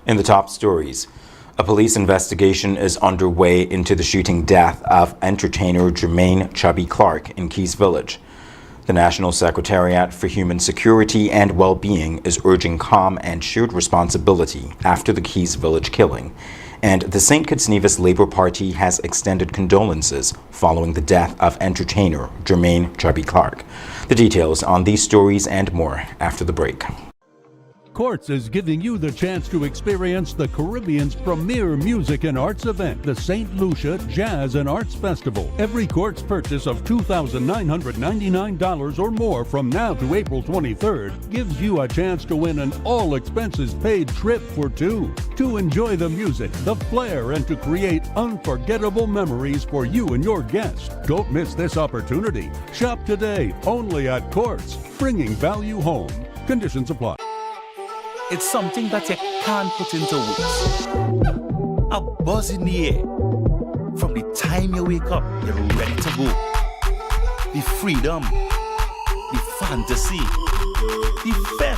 In the top stories, a police investigation is underway into the shooting death of entertainer Jermaine "Chubby" Clark in Keys Village. The National Secretariat for Human Security and Well-Being is urging calm and shared responsibility after the Keys Village killing. And the St. Kitts Nevis Labour Party has extended condolences following the death of entertainer Jermaine "Chubby" Clark. The details on these stories and more after the break. Courts is giving you the chance to experience the Caribbean's premier music and arts event, the St. Lucia Jazz and Arts Festival. Every Courts purchase of $2,999 or more from now to April 23rd gives you a chance to win an all-expenses-paid trip for two to enjoy the music, the flair, and to create unforgettable memories for you and your guests. Don't miss this opportunity. Shop today only at Courts, bringing value home. Conditions apply. It's something that you can't put into words. A buzz in the air. From the time you wake up, you're ready to go. The freedom, the fantasy, the fete.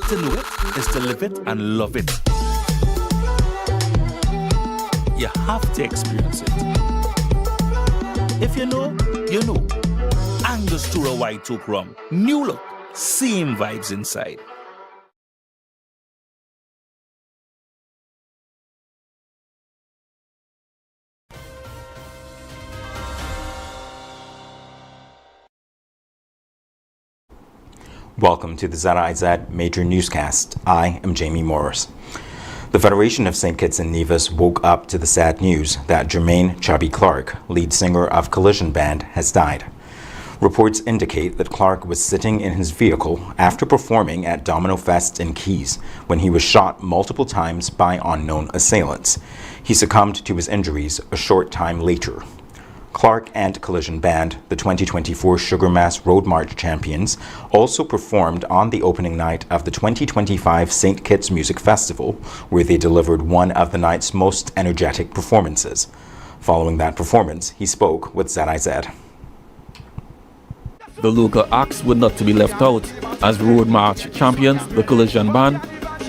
To know it is to live it and love it. You have to experience it. If you know, you know. Angostura White Oak Rum. New look, same vibes inside. Welcome to the ZIZ Major Newscast. I am Jamie Morris. The Federation of St. Kitts and Nevis woke up to the sad news that Jermaine "Chubby" Clark, lead singer of Collision Band, has died. Reports indicate that Clark was sitting in his vehicle after performing at Domino Fest in Keys when he was shot multiple times by unknown assailants. He succumbed to his injuries a short time later. Clark and Collision Band, the 2024 Sugar Mass Road March champions, also performed on the opening night of the 2025 St. Kitts Music Festival, where they delivered one of the night's most energetic performances. Following that performance, he spoke with ZIZ. The local acts were not to be left out, as Road March champions, the Collision Band,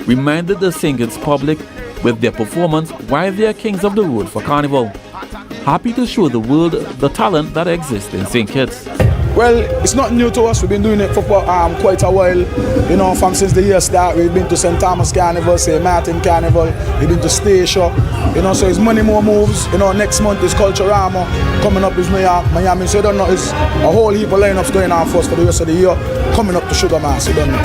reminded the St. Kitts public with their performance why they are kings of the road for Carnival. Happy to show the world the talent that exists in St. Kitts. Well, it's not new to us. We've been doing it for quite a while. You know, from since the year start, we've been to St. Thomas Carnival, St. Martin Carnival, we've been to Stacia. You know, so it's many more moves. You know, next month is Culturama, coming up is Miami. So you don't know, it's a whole heap of lineups going on for us for the rest of the year, coming up to Sugar Mass. You don't know.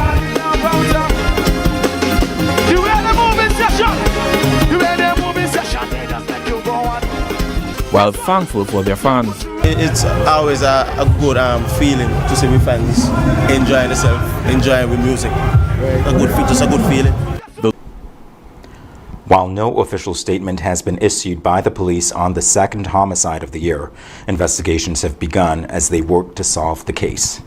You ready moving session? You ready moving session? While thankful for their fans. It's always a good feeling to see my fans enjoying themselves, enjoying with music. A good feeling, just a good feeling. While no official statement has been issued by the police on the second homicide of the year, investigations have begun as they work to solve the case.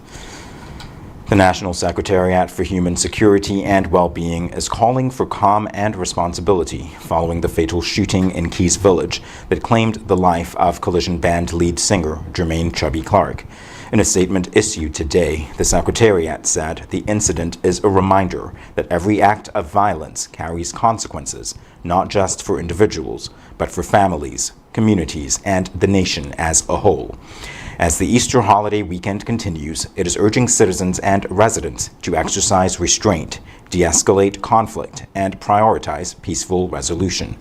The National Secretariat for Human Security and Well-Being is calling for calm and responsibility following the fatal shooting in Keys Village that claimed the life of Collision Band lead singer Jermaine "Chubby" Clark. In a statement issued today, the Secretariat said the incident is a reminder that every act of violence carries consequences, not just for individuals, but for families, communities, and the nation as a whole. As the Easter holiday weekend continues, it is urging citizens and residents to exercise restraint, de-escalate conflict, and prioritize peaceful resolution.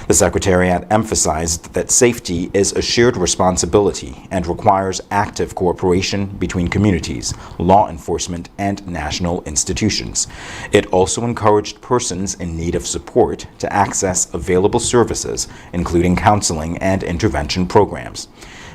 The Secretariat emphasized that safety is a shared responsibility and requires active cooperation between communities, law enforcement, and national institutions. It also encouraged persons in need of support to access available services, including counseling and intervention programs.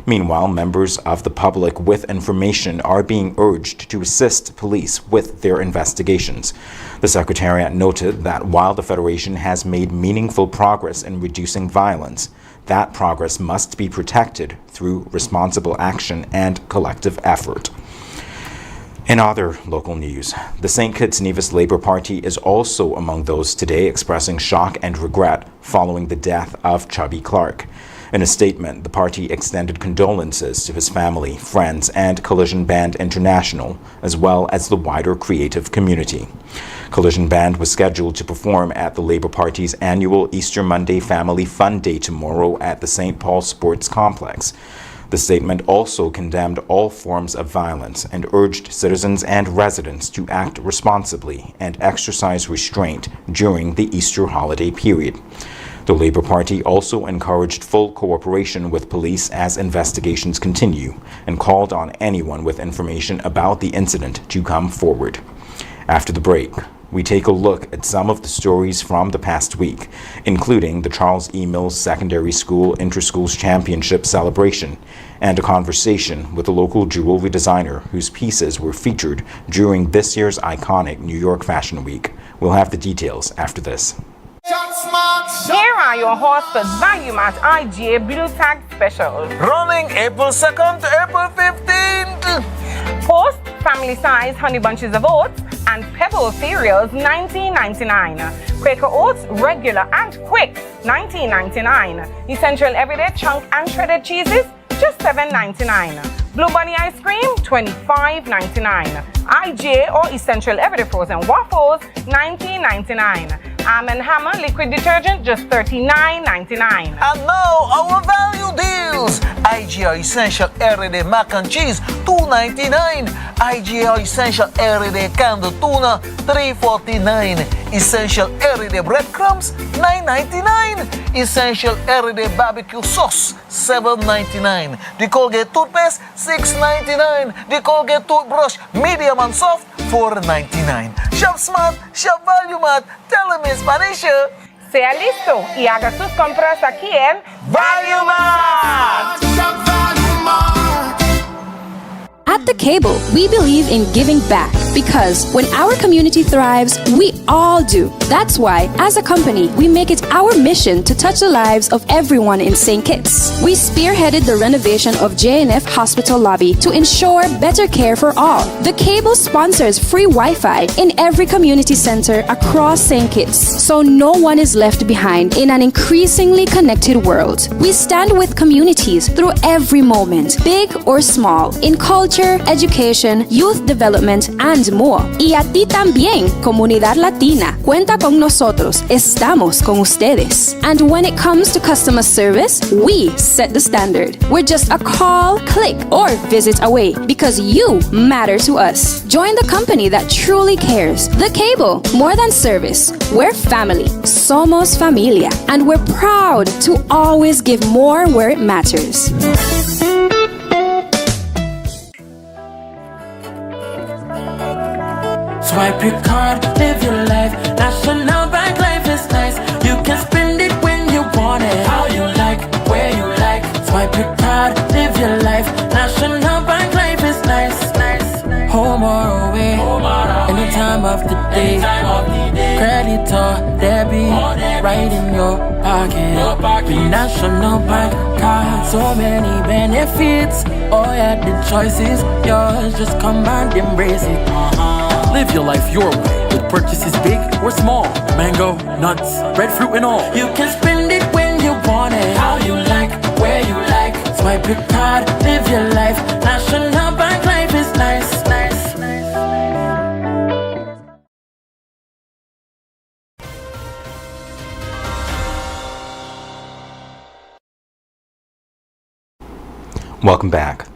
Meanwhile, members of the public with information are being urged to assist police with their investigations. The Secretariat noted that while the Federation has made meaningful progress in reducing violence, that progress must be protected through responsible action and collective effort. In other local news, the St. Kitts Nevis Labour Party is also among those today expressing shock and regret following the death of Chubby Clark. In a statement, the party extended condolences to his family, friends, and Collision Band International, as well as the wider creative community. Collision Band was scheduled to perform at the Labour Party's annual Easter Monday Family Fun Day tomorrow at the St. Paul Sports Complex. The statement also condemned all forms of violence and urged citizens and residents to act responsibly and exercise restraint during the Easter holiday period. The Labour Party also encouraged full cooperation with police as investigations continue and called on anyone with information about the incident to come forward. After the break, we take a look at some of the stories from the past week, including the Charles E. Mills Secondary School Inter-Schools Championship celebration and a conversation with a local jewelry designer whose pieces were featured during this year's iconic New York Fashion Week. We'll have the details after this. Here are your Horse's Value Match IGA Blue Tag Specials. Running April 2nd to April 15th. Post family size honey bunches of oats and pebble cereals $19.99. Quaker Oats regular and quick $19.99. Essential everyday chunk and shredded cheeses just $7.99. Blue Bunny ice cream $25.99. IGA or essential everyday frozen waffles $19.99. Arm & Hammer liquid detergent just $39.99. And now our value deals. IGA Essential Everyday Mac and Cheese $2.99. IGA Essential Everyday Canned Tuna $3.49. Essential Everyday Breadcrumbs $9.99. Essential Everyday Barbecue Sauce $7.99. The Colgate Toothpaste $6.99. The Colgate Toothbrush medium and soft $4.99. Shop smart, shop value mart. Tell them in Spanish. Sea listo y haga sus compras aquí en Value Mart. At The Cable, we believe in giving back because when our community thrives, we all do. That's why, as a company, we make it our mission to touch the lives of everyone in St. Kitts. We spearheaded the renovation of JNF Hospital lobby to ensure better care for all. The Cable sponsors free Wi-Fi in every community center across St. Kitts, so no one is left behind in an increasingly connected world. We stand with communities through every moment, big or small, in culture, education, youth development, and more. Y a ti también, comunidad latina. Cuenta con nosotros. Estamos con ustedes. And when it comes to customer service, we set the standard. We're just a call, click, or visit away because you matter to us. Join the company that truly cares. The Cable, more than service. We're family. Somos familia. And we're proud to always give more where it matters. Swipe your card, live your life. National Bank life is nice. You can spend it when you want it, how you like, where you like. Swipe your card, live your life. National Bank life is nice. Home or away, any time of the day. Credit or debit, right in your pocket. With National Bank card, so many benefits. All yeah, the choice is yours. Just come and embrace it. Live your life your way with purchases big or small. Mango, nuts, breadfruit and all. You can spend it when you want it, how you like, where you like. Swipe your card, live your life. National Bank life is nice. Welcome back.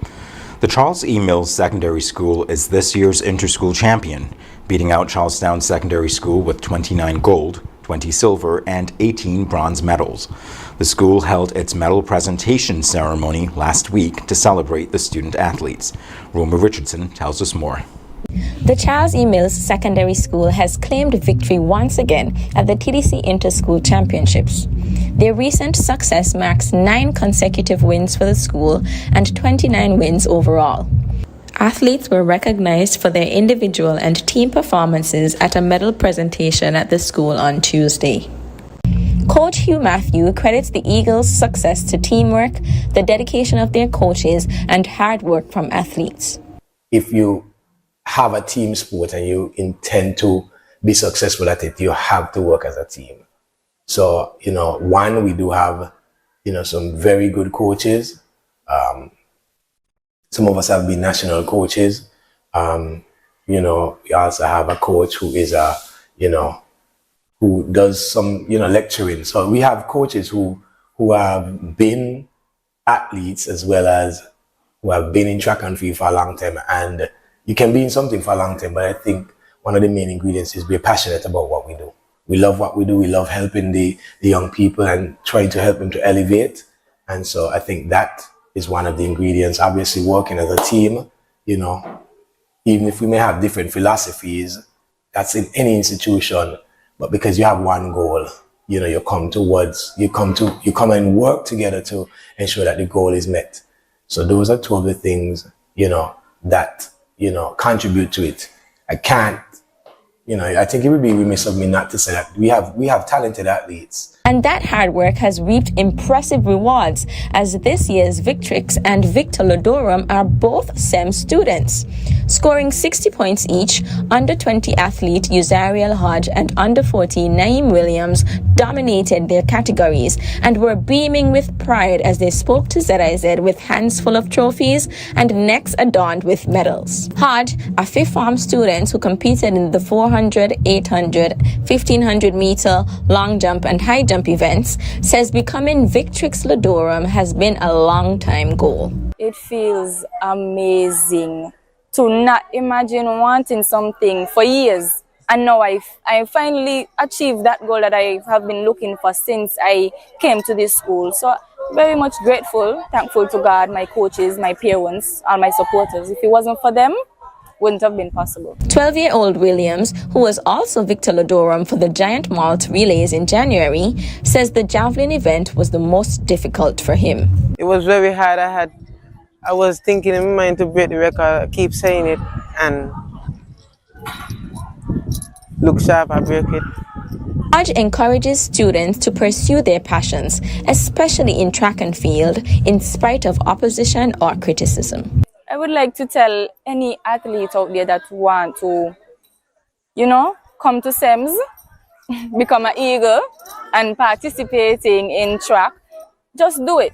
The Charles E. Mills Secondary School is this year's inter-school champion, beating out Charlestown Secondary School with 29 gold, 20 silver, and 18 bronze medals. The school held its medal presentation ceremony last week to celebrate the student athletes. Roma Richardson tells us more. The Charles E. Mills Secondary School has claimed victory once again at the TDC Inter-School Championships. Their recent success marks 9 consecutive wins for the school and 29 wins overall. Athletes were recognized for their individual and team performances at a medal presentation at the school on Tuesday. Coach Hugh Matthew credits the Eagles' success to teamwork, the dedication of their coaches, and hard work from athletes. If you have a team sport and you intend to be successful at it, you have to work as a team. So, one, we do have, some very good coaches. Some of us have been national coaches. We also have a coach who is a who does some, lecturing. So we have coaches who have been athletes as well as who have been in track and field for a long time. And you can be in something for a long time, but I think one of the main ingredients is we're passionate about what we do. We love what we do. We love helping the young people and trying to help them to elevate. And so I think that is one of the ingredients. Obviously, working as a team, even if we may have different philosophies, that's in any institution, but because you have one goal, you come and work together to ensure that the goal is met. So those are two of the things, that, contribute to it. I can't, I think it would be remiss of me not to say that we have talented athletes. And that hard work has reaped impressive rewards, as this year's Victrix and Victor Lodorum are both SEM students. Scoring 60 points each, under-20 athlete Uzariel Hodge and under-14 Naeem Williams dominated their categories and were beaming with pride as they spoke to ZIZ with hands full of trophies and necks adorned with medals. Hodge, a fifth-form student who competed in the 400, 800, 1500 meter, long jump and high jump events, says becoming Victrix Lodorum has been a long time goal. It feels amazing to not imagine wanting something for years, and now I finally achieved that goal that I have been looking for since I came to this school. So very much grateful, thankful to God, my coaches, my parents, all my supporters. If it wasn't for them, wouldn't have been possible. 12-year-old Williams, who was also Victor Lodorum for the Giant Malt Relays in January, says the javelin event was the most difficult for him. It was very hard. I was thinking in my mind to break the record. I keep saying it and look sharp, I break it. Hodge encourages students to pursue their passions, especially in track and field, in spite of opposition or criticism. I would like to tell any athlete out there that want to, come to SEMS, become an eagle, and participating in track, just do it.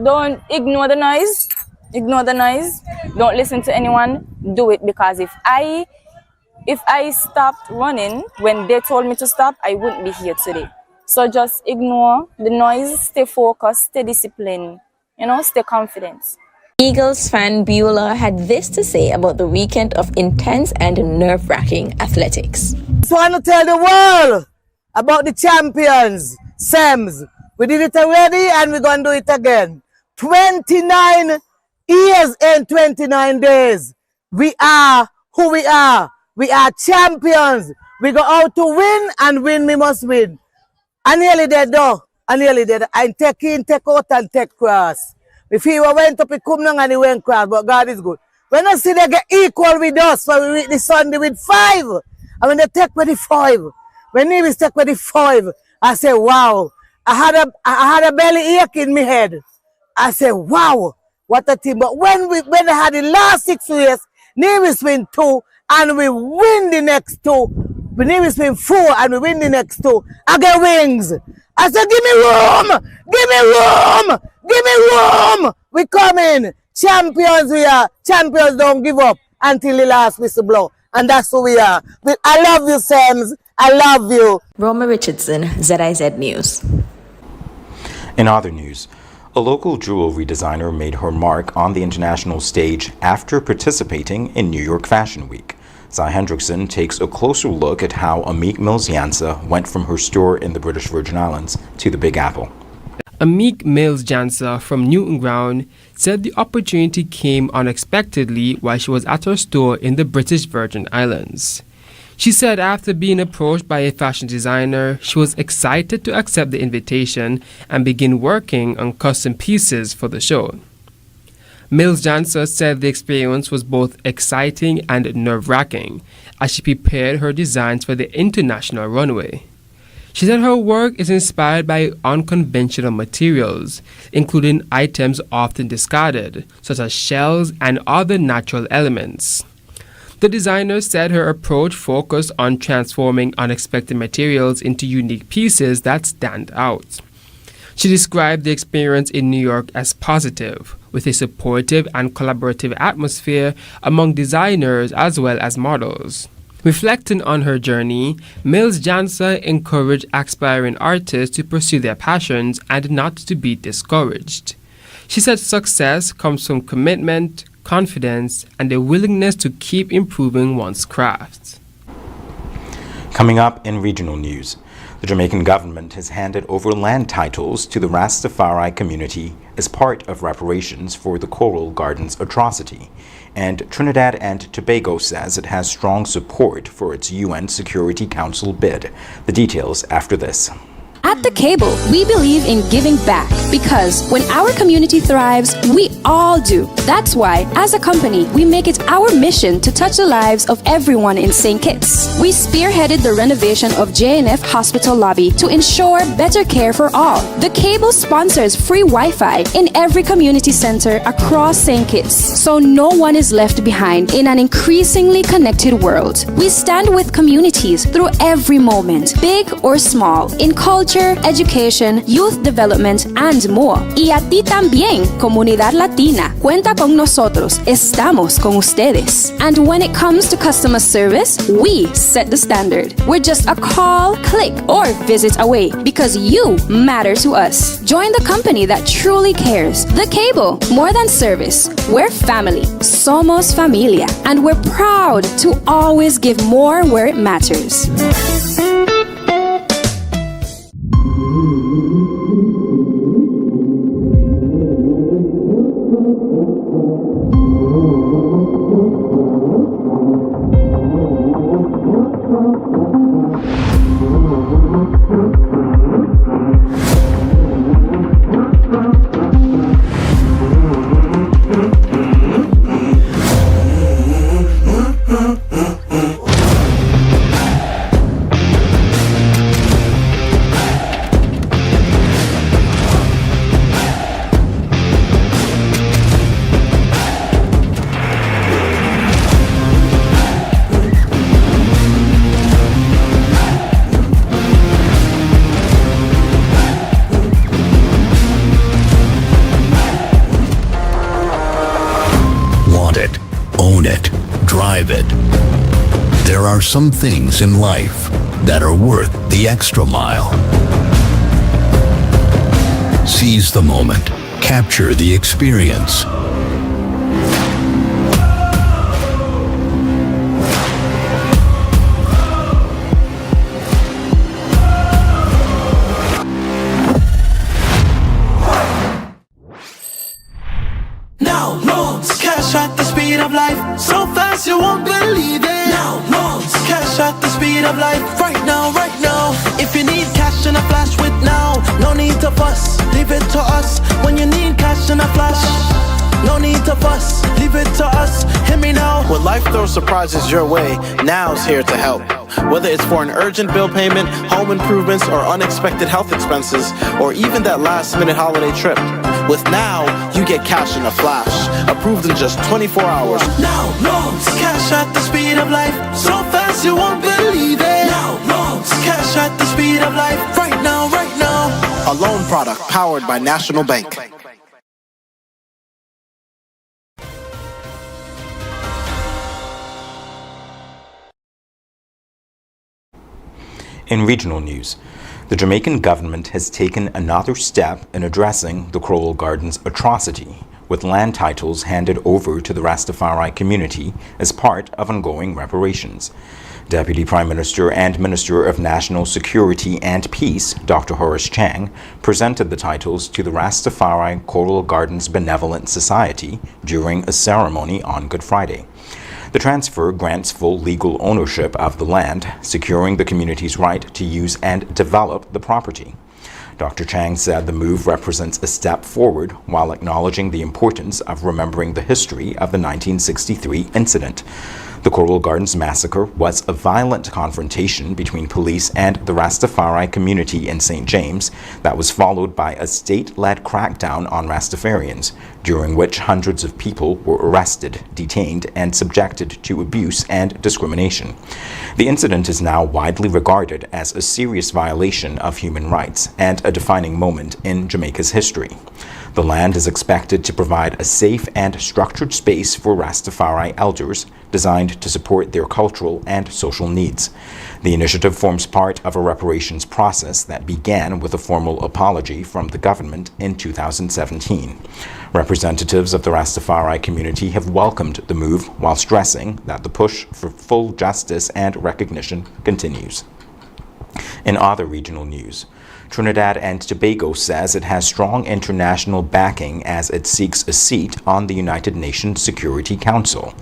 Don't ignore the noise. Ignore the noise. Don't listen to anyone. Do it, because if I stopped running when they told me to stop, I wouldn't be here today. So just ignore the noise, stay focused, stay disciplined, stay confident. Eagles fan Beulah had this to say about the weekend of intense and nerve-wracking athletics. Just want to tell the world about the champions, SEMS. We did it already and we're going to do it again. 29 years and 29 days. We are who we are. We are champions. We go out to win, and win we must win. I nearly did though. I nearly did. I take in, take out and take cross. If he went up, he come down and he went cross, but God is good. When I see they get equal with us, so we reach the Sunday with 5. And when they take with the 5, when they take with the 5, I say, wow. I had a belly ache in my head. I say, wow, what a team. But when they had the last 6 years, Navis win 2 and we win the next 2. We Navis win 4 and we win the next 2. I get wings. I said, give me room! Give me room! Give me room! We coming. Champions we are. Champions don't give up until the last whistle blow. And that's who we are. I love you, Sams. I love you. Roma Richardson, ZIZ News. In other news, a local jewelry designer made her mark on the international stage after participating in New York Fashion Week. Zy Hendrickson takes a closer look at how Amique Mills Jansa went from her store in the British Virgin Islands to the Big Apple. Amique Mills Jansa from Newton Ground said the opportunity came unexpectedly while she was at her store in the British Virgin Islands. She said after being approached by a fashion designer, she was excited to accept the invitation and begin working on custom pieces for the show. Mills Jansa said the experience was both exciting and nerve-wracking as she prepared her designs for the international runway. She said her work is inspired by unconventional materials, including items often discarded, such as shells and other natural elements. The designer said her approach focused on transforming unexpected materials into unique pieces that stand out. She described the experience in New York as positive, with a supportive and collaborative atmosphere among designers as well as models. Reflecting on her journey, Mills Jansa encouraged aspiring artists to pursue their passions and not to be discouraged. She said success comes from commitment, confidence, and a willingness to keep improving one's craft. Coming up in regional news, the Jamaican government has handed over land titles to the Rastafari community as part of reparations for the Coral Gardens atrocity, and Trinidad and Tobago says it has strong support for its UN Security Council bid. The details after this. At The Cable, we believe in giving back because when our community thrives, we all do. That's why, as a company, we make it our mission to touch the lives of everyone in St. Kitts. We spearheaded the renovation of JNF Hospital lobby to ensure better care for all. The Cable sponsors free Wi-Fi in every community center across St. Kitts, so no one is left behind in an increasingly connected world. We stand with communities through every moment, big or small, in culture, education, youth development, and more. Y a ti también, comunidad latina. Cuenta con nosotros. Estamos con ustedes. And when it comes to customer service, we set the standard. We're just a call, click, or visit away because you matter to us. Join the company that truly cares. The Cable, more than service. We're family. Somos familia. And we're proud to always give more where it matters. There are some things in life that are worth the extra mile. Seize the moment. Capture the experience. Now loans, cash at the speed of life, so fast you won't believe it. Now loans, cash at the speed of life, right now, right now. If you need cash in a flash with now, no need to fuss, leave it to us. When you need cash in a flash, no need to fuss, leave it to us. Hear me now. When life throws surprises your way, now's here to help. Whether it's for an urgent bill payment, home improvements, or unexpected health expenses, or even that last-minute holiday trip. With Now, you get cash in a flash, approved in just 24 hours. Now loans, cash at the speed of life, so fast you won't believe it. Now loans, cash at the speed of life, right now, right now. A loan product powered by National Bank. In regional news, the Jamaican government has taken another step in addressing the Coral Gardens atrocity, with land titles handed over to the Rastafari community as part of ongoing reparations. Deputy Prime Minister and Minister of National Security and Peace, Dr. Horace Chang, presented the titles to the Rastafari Coral Gardens Benevolent Society during a ceremony on Good Friday. The transfer grants full legal ownership of the land, securing the community's right to use and develop the property. Dr. Chang said the move represents a step forward while acknowledging the importance of remembering the history of the 1963 incident. The Coral Gardens massacre was a violent confrontation between police and the Rastafari community in St. James that was followed by a state-led crackdown on Rastafarians, during which hundreds of people were arrested, detained, and subjected to abuse and discrimination. The incident is now widely regarded as a serious violation of human rights, and a defining moment in Jamaica's history. The land is expected to provide a safe and structured space for Rastafari elders, designed to support their cultural and social needs. The initiative forms part of a reparations process that began with a formal apology from the government in 2017. Representatives of the Rastafari community have welcomed the move while stressing that the push for full justice and recognition continues. In other regional news, Trinidad and Tobago says it has strong international backing as it seeks a seat on the United Nations Security Council.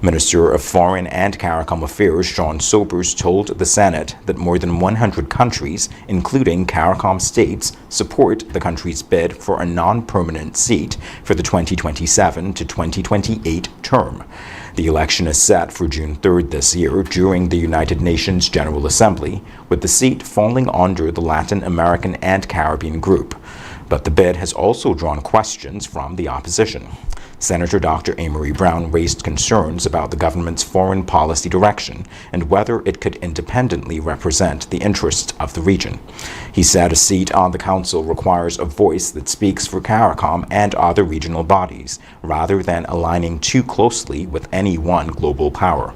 Minister of Foreign and CARICOM Affairs Sean Sobers told the Senate that more than 100 countries, including CARICOM states, support the country's bid for a non-permanent seat for the 2027 to 2028 term. The election is set for June 3rd this year during the United Nations General Assembly, with the seat falling under the Latin American and Caribbean group. But the bid has also drawn questions from the opposition. Senator Dr. Amory Brown raised concerns about the government's foreign policy direction and whether it could independently represent the interests of the region. He said a seat on the council requires a voice that speaks for CARICOM and other regional bodies, rather than aligning too closely with any one global power.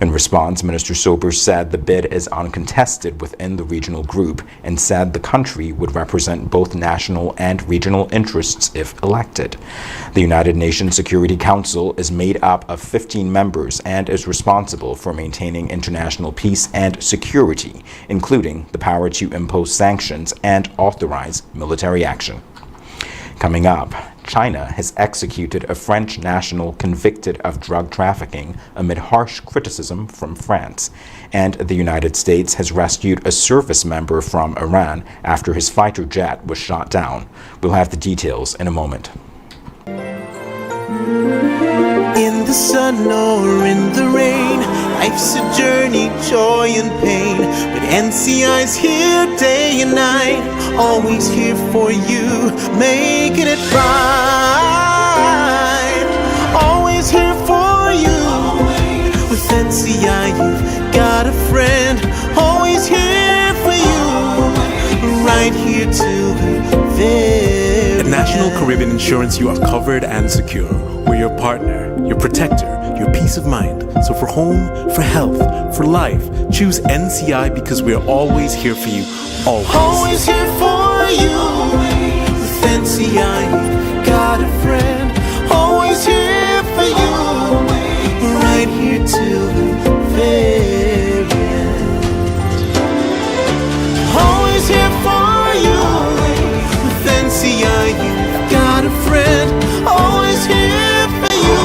In response, Minister Sobers said the bid is uncontested within the regional group and said the country would represent both national and regional interests if elected. The United Nations Security Council is made up of 15 members and is responsible for maintaining international peace and security, including the power to impose sanctions and authorize military action. Coming up, China has executed a French national convicted of drug trafficking amid harsh criticism from France. And the United States has rescued a service member from Iran after his fighter jet was shot down. We'll have the details in a moment. In the sun or in the rain, life's a journey, joy and pain. But NCI's here day and night, always here for you, making it right. Always here for you. With NCI you've got a friend, always here for you, right here till the very At National Caribbean Insurance, you are covered and secure. We're your partner, your protector, your peace of mind. So for home, for health, for life, choose NCI because we're always here for you. Always. Always here for you. With NCI, you've got a friend. Always here for you. Right here till the very end. Always here for you. With NCI, you've got a friend. Always here for you.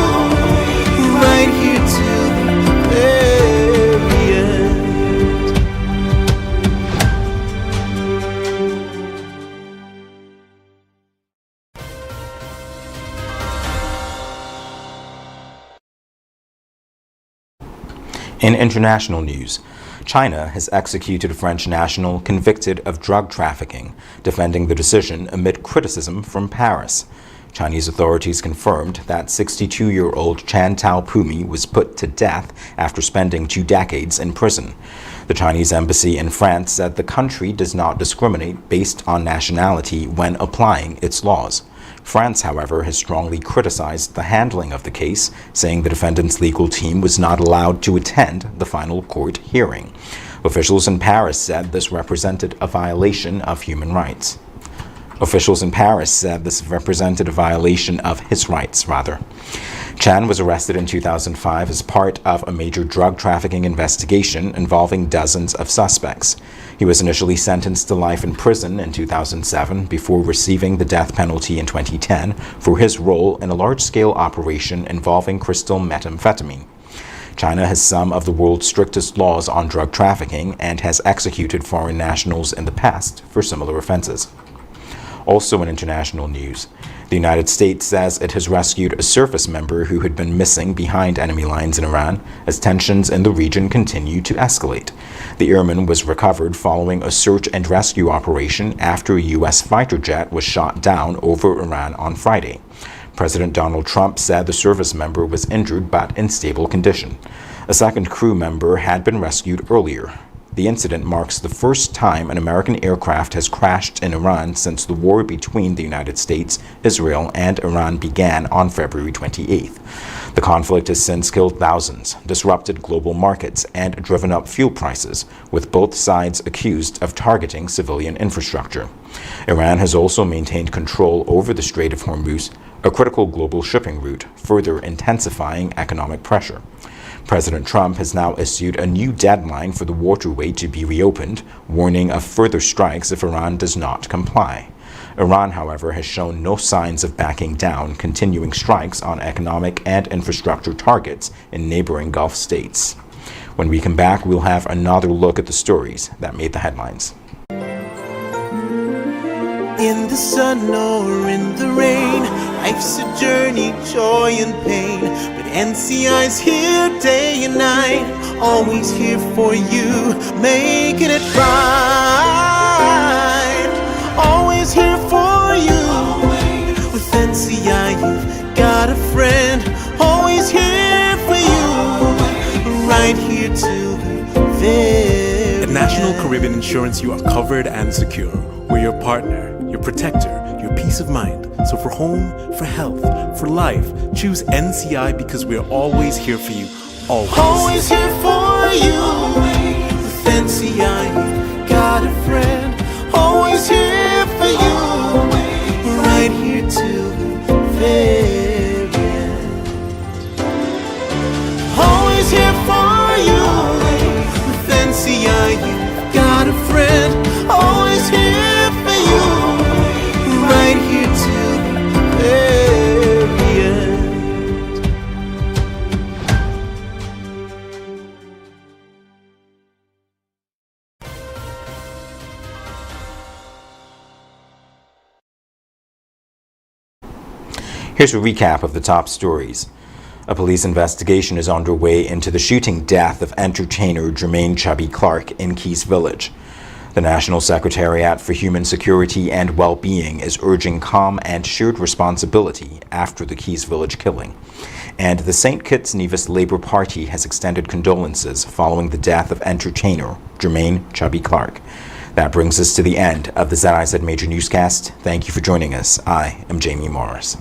Right here till the very end. In international news, China has executed a French national convicted of drug trafficking, defending the decision amid criticism from Paris. Chinese authorities confirmed that 62-year-old Chan Tao Pumi was put to death after spending 2 decades in prison. The Chinese embassy in France said the country does not discriminate based on nationality when applying its laws. France, however, has strongly criticized the handling of the case, saying the defendant's legal team was not allowed to attend the final court hearing. Officials in Paris said this represented a violation of human rights. Officials in Paris said this represented a violation of his rights, rather. Chan was arrested in 2005 as part of a major drug trafficking investigation involving dozens of suspects. He was initially sentenced to life in prison in 2007 before receiving the death penalty in 2010 for his role in a large-scale operation involving crystal methamphetamine. China has some of the world's strictest laws on drug trafficking and has executed foreign nationals in the past for similar offenses. Also in international news, the United States says it has rescued a service member who had been missing behind enemy lines in Iran as tensions in the region continue to escalate. The airman was recovered following a search and rescue operation after a U.S. fighter jet was shot down over Iran on Friday. President Donald Trump said the service member was injured but in stable condition. A second crew member had been rescued earlier. The incident marks the first time an American aircraft has crashed in Iran since the war between the United States, Israel, and Iran began on February 28th. The conflict has since killed thousands, disrupted global markets, and driven up fuel prices, with both sides accused of targeting civilian infrastructure. Iran has also maintained control over the Strait of Hormuz, a critical global shipping route, further intensifying economic pressure. President Trump has now issued a new deadline for the waterway to be reopened, warning of further strikes if Iran does not comply. Iran, however, has shown no signs of backing down, continuing strikes on economic and infrastructure targets in neighboring Gulf states. When we come back, we'll have another look at the stories that made the headlines. In the sun or in the rain, life's a journey, joy and pain. But NCI's here day and night, always here for you, making it right. Always here for you. With NCI you've got a friend, always here for you, right here till the very At National Caribbean Insurance, you are covered and secure. We're your partner, your protector, your peace of mind. So for home, for health, for life, choose NCI because we're always here for you. Always. Always here for you. With NCI you've got a friend, always here for you, right here till the very end. Always here for you. With NCI you've got a friend, always here for you, right here till the very end. Here's a recap of the top stories. A police investigation is underway into the shooting death of entertainer Jermaine Chubby Clark in Keys Village. The National Secretariat for Human Security and Well-Being is urging calm and shared responsibility after the Keys Village killing. And the St. Kitts Nevis Labour Party has extended condolences following the death of entertainer Jermaine Chubby Clark. That brings us to the end of the ZIZ Major Newscast. Thank you for joining us. I am Jamie Morris.